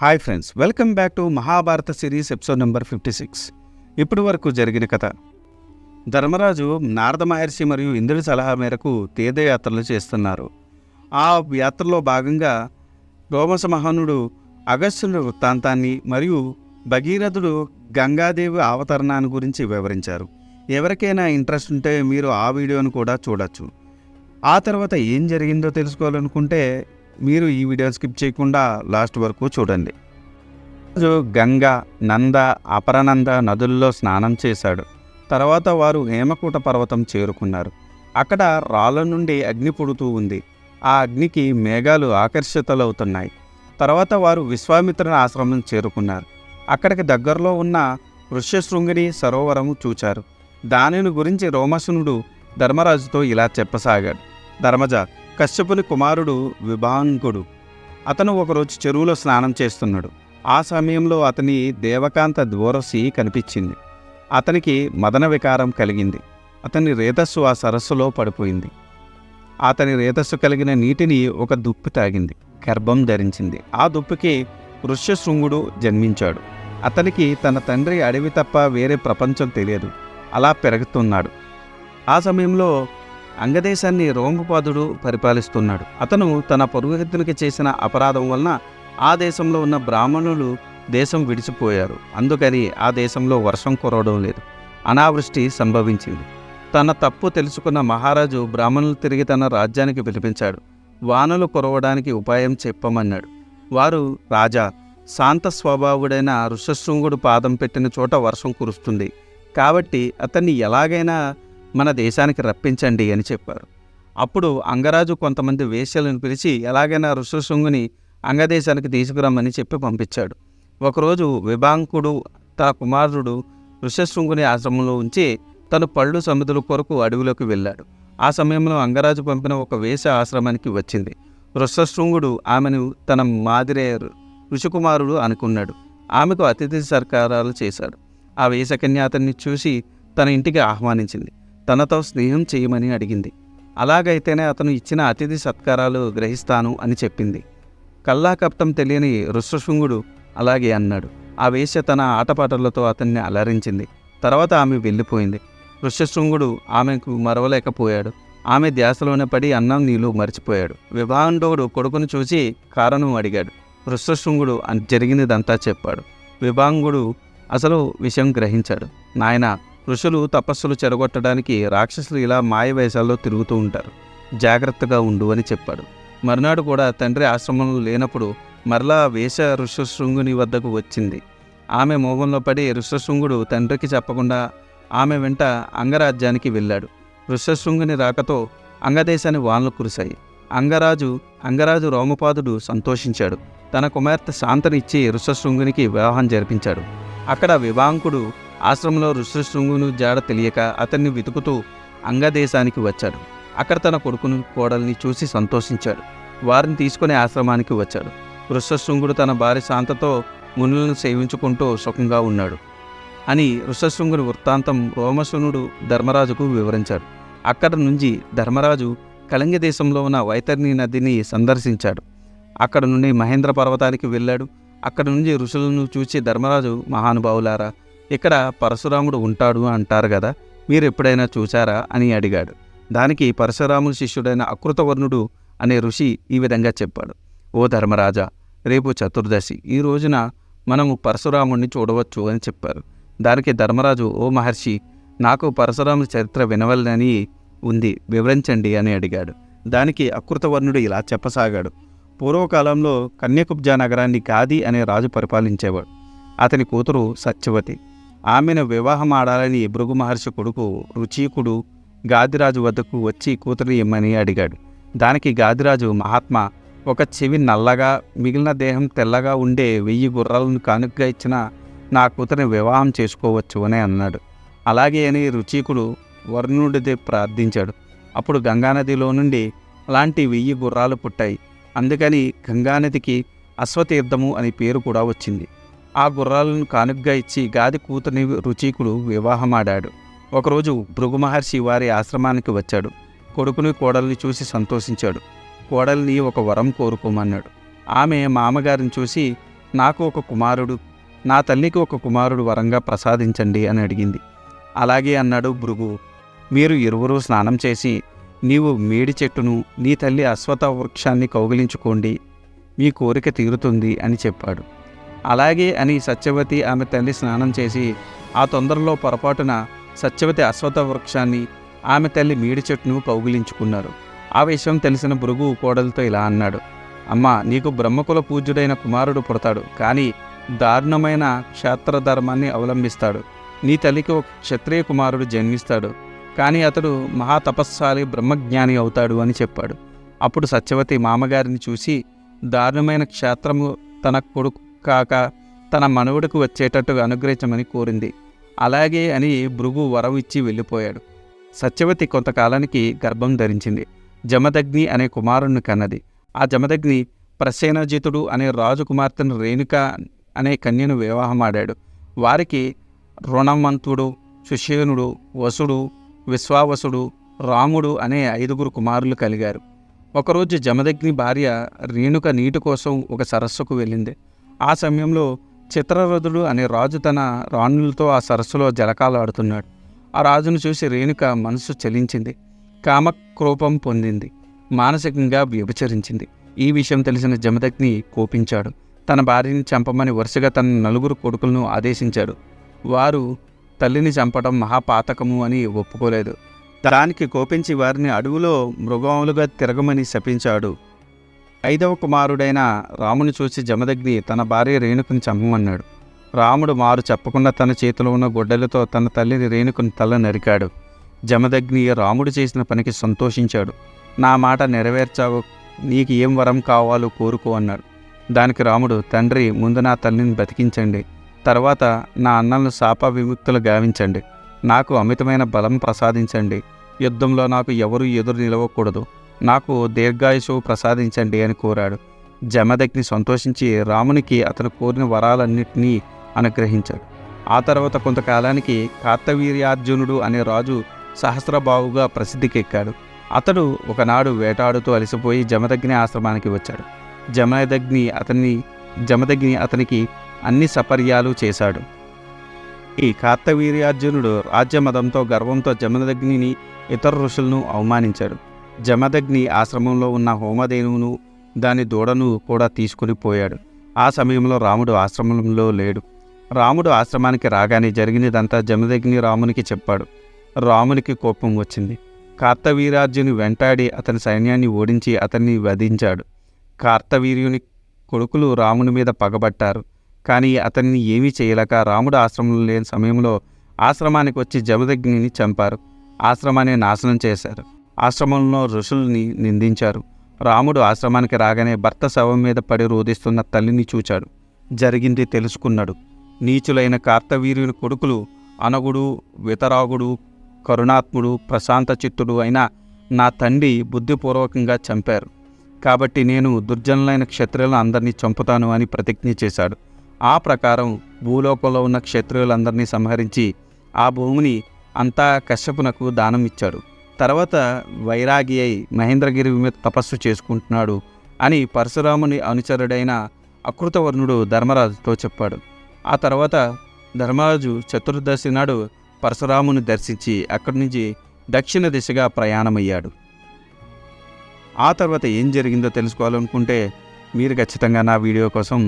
Hi friends, welcome back to Mahabharata series episode number 56. ఇప్పటి వరకు జరిగిన కథ. ధర్మరాజు నారద మహర్షి మరియు ఇంద్రుడి సలహా మేరకు తీర్థయాత్రలు చేస్తున్నారు. ఆ యాత్రలో భాగంగా రోమస మహానుడు అగస్త్యుని వృత్తాంతాన్ని మరియు భగీరథుడు గంగాదేవి అవతరణాన్ని గురించి వివరించారు. ఎవరికైనా ఇంట్రెస్ట్ ఉంటే మీరు ఆ వీడియోను కూడా చూడొచ్చు. ఆ తర్వాత ఏం జరిగిందో తెలుసుకోవాలనుకుంటే మీరు ఈ వీడియోని స్కిప్ చేయకుండా లాస్ట్ వరకు చూడండి. రోజు గంగా, నంద, అపరనంద నదుల్లో స్నానం చేశాడు. తర్వాత వారు హేమకూట పర్వతం చేరుకున్నారు. అక్కడ రాళ్ళ నుండి అగ్ని పుడుతూ ఉంది. ఆ అగ్నికి మేఘాలు ఆకర్షితులవుతున్నాయి. తర్వాత వారు విశ్వామిత్రుని ఆశ్రమం చేరుకున్నారు. అక్కడికి దగ్గరలో ఉన్న ఋష్యశృంగిని సరోవరము చూచారు. దానిని గురించి రోమశనుడు ధర్మరాజుతో ఇలా చెప్పసాగాడు. ధర్మజ, కశ్యపుని కుమారుడు విభాంగుడు. అతను ఒకరోజు చెరువులో స్నానం చేస్తున్నాడు. ఆ సమయంలో అతని దేవకాంత దూరసి కనిపించింది. అతనికి మదన వికారం కలిగింది. అతని రేతస్సు ఆ సరస్సులో పడిపోయింది. అతని రేతస్సు కలిగిన నీటిని ఒక దుప్పి తాగింది. గర్భం ధరించింది. ఆ దుప్పికి ఋష్యశృంగుడు జన్మించాడు. అతనికి తన తండ్రి అడవి తప్ప వేరే ప్రపంచం తెలియదు. అలా పెరుగుతున్నాడు. ఆ సమయంలో అంగదేశాన్ని రోమపాదుడు పరిపాలిస్తున్నాడు. అతను తన పురోహితునికి చేసిన అపరాధం వలన ఆ దేశంలో ఉన్న బ్రాహ్మణులు దేశం విడిచిపోయారు. అందుకని ఆ దేశంలో వర్షం కురవడం లేదు. అనావృష్టి సంభవించింది. తన తప్పు తెలుసుకున్న మహారాజు బ్రాహ్మణులు తిరిగి తన రాజ్యానికి పిలిపించాడు. వానలు కురవడానికి ఉపాయం చెప్పమన్నాడు. వారు, రాజా, శాంత స్వభావుడైన ఋష్యశృంగుడు పాదం పెట్టిన చోట వర్షం కురుస్తుంది. కాబట్టి అతన్ని ఎలాగైనా మన దేశానికి రప్పించండి అని చెప్పారు. అప్పుడు అంగరాజు కొంతమంది వేశ్యలను పిలిచి ఎలాగైనా ఋష్యశృంగుని అంగదేశానికి తీసుకురమ్మని చెప్పి పంపించాడు. ఒకరోజు విభాంకుడు తన కుమారుడు ఋష్యశృంగుని ఆశ్రమంలో ఉంచి తను పళ్ళు సముద్రుల కొరకు అడవిలోకి వెళ్ళాడు. ఆ సమయంలో అంగరాజు పంపిన ఒక వేశ్య ఆశ్రమానికి వచ్చింది. ఋష్యశృంగుడు ఆమెను తన మాదిరే ఋషికుమారుడు అనుకున్నాడు. ఆమెకు అతిథి సత్కారాలు చేశాడు. ఆ వేశ్యకన్య అతన్ని చూసి తన ఇంటికి ఆహ్వానించింది. తనతో స్నేహం చేయమని అడిగింది. అలాగైతేనే అతను ఇచ్చిన అతిథి సత్కారాలు గ్రహిస్తాను అని చెప్పింది. కల్లాకప్తం తెలియని ఋష్యశృంగుడు అలాగే అన్నాడు. ఆ వేశ్య తన ఆటపాటలతో అతన్ని అలరించింది. తర్వాత ఆమె వెళ్ళిపోయింది. ఋష్యశృంగుడు ఆమెకు మరవలేకపోయాడు. ఆమె ధ్యాసలోనే పడి అన్నం నీళ్లు మర్చిపోయాడు. విభాండవుడు కొడుకును చూసి కారణం అడిగాడు. ఋష్యశృంగుడు జరిగినదంతా చెప్పాడు. విభాంగుడు అసలు విషయం గ్రహించాడు. నాయన, ఋషులు తపస్సులు చెడగొట్టడానికి రాక్షసులు ఇలా మాయవేశాల్లో తిరుగుతూ ఉంటారు. జాగ్రత్తగా ఉండు అని చెప్పాడు. మరునాడు కూడా తండ్రి ఆశ్రమంలో లేనప్పుడు మరలా వేష ఋష్యశృంగుని వద్దకు వచ్చింది. ఆమె మోహంలో పడి ఋష్యశృంగుడు తండ్రికి చెప్పకుండా ఆమె వెంట అంగరాజ్యానికి వెళ్ళాడు. ఋష్యశృంగుని రాకతో అంగదేశాన్ని వానలు కురిశాయి. అంగరాజు రోమపాదుడు సంతోషించాడు. తన కుమార్తె శాంతనిచ్చి ఋష్యశృంగునికి వివాహం జరిపించాడు. అక్కడ విభాంకుడు ఆశ్రమంలో ఋష్యశృంగుని జాడ తెలియక అతన్ని వెతుకుతూ అంగదేశానికి వచ్చాడు. అక్కడ తన కొడుకును కోడల్ని చూసి సంతోషించాడు. వారిని తీసుకుని ఆశ్రమానికి వచ్చాడు. ఋష్యశృంగుడు తన భార్య శాంతతో మునులను సేవించుకుంటూ సుఖంగా ఉన్నాడు అని ఋష్యశృంగుని వృత్తాంతం రోమశనుడు ధర్మరాజుకు వివరించాడు. అక్కడ నుంచి ధర్మరాజు కళింగ దేశంలో ఉన్న వైతరణి నదిని సందర్శించాడు. అక్కడ నుండి మహేంద్ర పర్వతానికి వెళ్ళాడు. అక్కడ నుంచి ఋషులను చూసి ధర్మరాజు, మహానుభావులారా, ఇక్కడ పరశురాముడు ఉంటాడు అంటారు కదా, మీరు ఎప్పుడైనా చూశారా అని అడిగాడు. దానికి పరశురాముని శిష్యుడైన అకృతవర్ణుడు అనే ఋషి ఈ విధంగా చెప్పాడు. ఓ ధర్మరాజా, రేపు చతుర్దశి. ఈ రోజున మనము పరశురాముడిని చూడవచ్చు అని చెప్పారు. దానికి ధర్మరాజు, ఓ మహర్షి, నాకు పరశురాముని చరిత్ర వినవలనని ఉంది, వివరించండి అని అడిగాడు. దానికి అకృతవర్ణుడు ఇలా చెప్పసాగాడు. పూర్వకాలంలో కన్యకుబ్జ నగరాన్ని గాది అనే రాజు పరిపాలించేవాడు. అతని కూతురు సత్యవతి. ఆమెను వివాహం ఆడాలని భృగు మహర్షి కొడుకు రుచీకుడు గాదిరాజు వద్దకు వచ్చి కూతురు ఇమ్మని అడిగాడు. దానికి గాదిరాజు, మహాత్మా, ఒక చెవి నల్లగా మిగిలిన దేహం తెల్లగా ఉండే 1000 గుర్రాలను కానుకగా ఇచ్చిన నా కూతురిని వివాహం చేసుకోవచ్చు అని అన్నాడు. అలాగే అని రుచీకుడు వర్ణుడిది ప్రార్థించాడు. అప్పుడు గంగానదిలో నుండి అలాంటి 1000 గుర్రాలు పుట్టాయి. అందుకని గంగానదికి అశ్వతీర్థము అని పేరు కూడా వచ్చింది. ఆ గుర్రాలను కానుకగా ఇచ్చి గాది కూతురిని రుచీకుడు వివాహమాడాడు. ఒకరోజు భృగు మహర్షి వారి ఆశ్రమానికి వచ్చాడు. కొడుకుని కోడల్ని చూసి సంతోషించాడు. కోడల్ని ఒక వరం కోరుకోమన్నాడు. ఆమె మామగారిని చూసి, నాకు ఒక కుమారుడు, నా తల్లికి ఒక కుమారుడు వరంగా ప్రసాదించండి అని అడిగింది. అలాగే అన్నాడు భృగు. మీరు ఇరువురూ స్నానం చేసి నీవు మేడి చెట్టును, నీ తల్లి అశ్వత్థ వృక్షాన్ని కౌగిలించుకోండి, మీ కోరిక తీరుతుంది అని చెప్పాడు. అలాగే అని సత్యవతి ఆమె తల్లి స్నానం చేసి ఆ తొందరలో పొరపాటున సత్యవతి అశ్వత్థ వృక్షాన్ని, ఆమె తల్లి మేడి చెట్టును కౌగిలించుకున్నారు. ఆ విషయం తెలిసిన భృగు కోడలతో ఇలా అన్నాడు. అమ్మా, నీకు బ్రహ్మకుల పూజ్యుడైన కుమారుడు పుడతాడు, కానీ దారుణమైన క్షేత్రధర్మాన్ని అవలంబిస్తాడు. నీ తల్లికి ఒక క్షత్రియ కుమారుడు జన్మిస్తాడు, కానీ అతడు మహాతపస్సాలి బ్రహ్మజ్ఞాని అవుతాడు అని చెప్పాడు. అప్పుడు సత్యవతి మామగారిని చూసి దారుణమైన క్షేత్రము తన కొడుకు కాక తన మనవుడికి వచ్చేటట్టుగా అనుగ్రహించమని కోరింది. అలాగే అని భృగు వరం ఇచ్చి వెళ్ళిపోయాడు. సత్యవతి కొంతకాలానికి గర్భం ధరించింది. జమదగ్ని అనే కుమారుణ్ణి కన్నది. ఆ జమదగ్ని ప్రసేనజితుడు అనే రాజు కుమార్తెను రేణుక అనే కన్యను వివాహమాడాడు. వారికి రుణవంతుడు, సుషేనుడు, వసుడు, విశ్వావసుడు, రాముడు అనే 5 కుమారులు కలిగారు. ఒకరోజు జమదగ్ని భార్య రేణుక నీటి కోసం ఒక సరస్సుకు వెళ్ళింది. ఆ సమయంలో చిత్రరథుడు అనే రాజు తన రాణులతో ఆ సరస్సులో జలకాలాడుతున్నాడు. ఆ రాజును చూసి రేణుక మనసు చలించింది, కామక్రోపం పొందింది, మానసికంగా వ్యభిచరించింది. ఈ విషయం తెలిసిన జమదగ్ని కోపించాడు. తన భార్యని చంపమని వరుసగా తన 4 కొడుకులను ఆదేశించాడు. వారు తల్లిని చంపడం మహాపాతకము అని ఒప్పుకోలేదు. దానికి కోపించి వారిని అడవిలో మృగములుగా తిరగమని శపించాడు. 5వ కుమారుడైన రాముని చూసి జమదగ్ని తన భార్య రేణుకుని చంపమన్నాడు. రాముడు మారు చెప్పకుండా తన చేతిలో ఉన్న గొడ్డలతో తన తల్లిని రేణుకుని తల నరికాడు. జమదగ్ని రాముడు చేసిన పనికి సంతోషించాడు. నా మాట నెరవేర్చావు, నీకు ఏం వరం కావాలో కోరుకో అన్నాడు. దానికి రాముడు, తండ్రి, ముందు నా తల్లిని బతికించండి, తర్వాత నా అన్నలను శాప విముక్తులు గావించండి, నాకు అమితమైన బలం ప్రసాదించండి, యుద్ధంలో నాకు ఎవరూ ఎదురు నిలవకూడదు, నాకు దీర్ఘాయుషు ప్రసాదించండి అని కోరాడు. జమదగ్ని సంతోషించి రామునికి అతను కోరిన వరాలన్నింటినీ అనుగ్రహించాడు. ఆ తర్వాత కొంతకాలానికి కార్తవీర్యార్జునుడు అనే రాజు సహస్రబాహుగా ప్రసిద్ధికెక్కాడు. అతడు ఒకనాడు వేటాడుతూ అలసిపోయి జమదగ్ని ఆశ్రమానికి వచ్చాడు. జమదగ్ని అతనికి అన్ని సపర్యాలు చేశాడు. ఈ కార్తవీర్యార్జునుడు రాజ్యమదంతో గర్వంతో జమదగ్నిని ఇతర ఋషులను అవమానించాడు. జమదగ్ని ఆశ్రమంలో ఉన్న హోమధేనువును దాని దూడను కూడా తీసుకుని పోయాడు. ఆ సమయంలో రాముడు ఆశ్రమంలో లేడు. రాముడు ఆశ్రమానికి రాగానే జరిగినదంతా జమదగ్ని రామునికి చెప్పాడు. రామునికి కోపం వచ్చింది. కార్తవీర్యార్జుని వెంటాడి అతని సైన్యాన్ని ఓడించి అతన్ని వధించాడు. కార్తవీర్యుని కొడుకులు రాముని మీద పగబట్టారు. కానీ అతన్ని ఏమీ చేయలేక రాముడు ఆశ్రమంలో లేని సమయంలో ఆశ్రమానికి వచ్చి జమదగ్నిని చంపారు. ఆశ్రమాన్ని నాశనం చేశారు. ఆశ్రమంలో ఋషుల్ని నిందించారు. రాముడు ఆశ్రమానికి రాగానే భర్త శవం మీద పడి రోదిస్తున్న తల్లిని చూచాడు. జరిగింది తెలుసుకున్నాడు. నీచులైన కార్తవీర్యుని కొడుకులు అనగుడు, వితరాగుడు, కరుణాత్ముడు, ప్రశాంత చిత్తుడు అయిన నా తండ్రి బుద్ధిపూర్వకంగా చంపారు. కాబట్టి నేను దుర్జనులైన క్షత్రియులను అందరినీ చంపుతాను అని ప్రతిజ్ఞ చేశాడు. ఆ ప్రకారం భూలోకంలో ఉన్న క్షత్రియులందరినీ సంహరించి ఆ భూమిని అంతా కశ్యపునకు దానం ఇచ్చాడు. తర్వాత వైరాగి అయి మహేంద్రగిరి మీద తపస్సు చేసుకుంటున్నాడు అని పరశురాముని అనుచరుడైన అకృతవర్ణుడు ధర్మరాజుతో చెప్పాడు. ఆ తర్వాత ధర్మరాజు చతుర్దశి నాడు పరశురాముని దర్శించి అక్కడి నుంచి దక్షిణ దిశగా ప్రయాణమయ్యాడు. ఆ తర్వాత ఏం జరిగిందో తెలుసుకోవాలనుకుంటే మీరు ఖచ్చితంగా నా వీడియో కోసం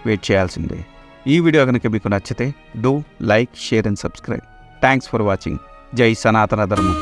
వెయిట్ చేయాల్సిందే. ఈ వీడియో కనుక మీకు నచ్చితే do like, share and subscribe. Thanks for watching. జై సనాతన ధర్మం.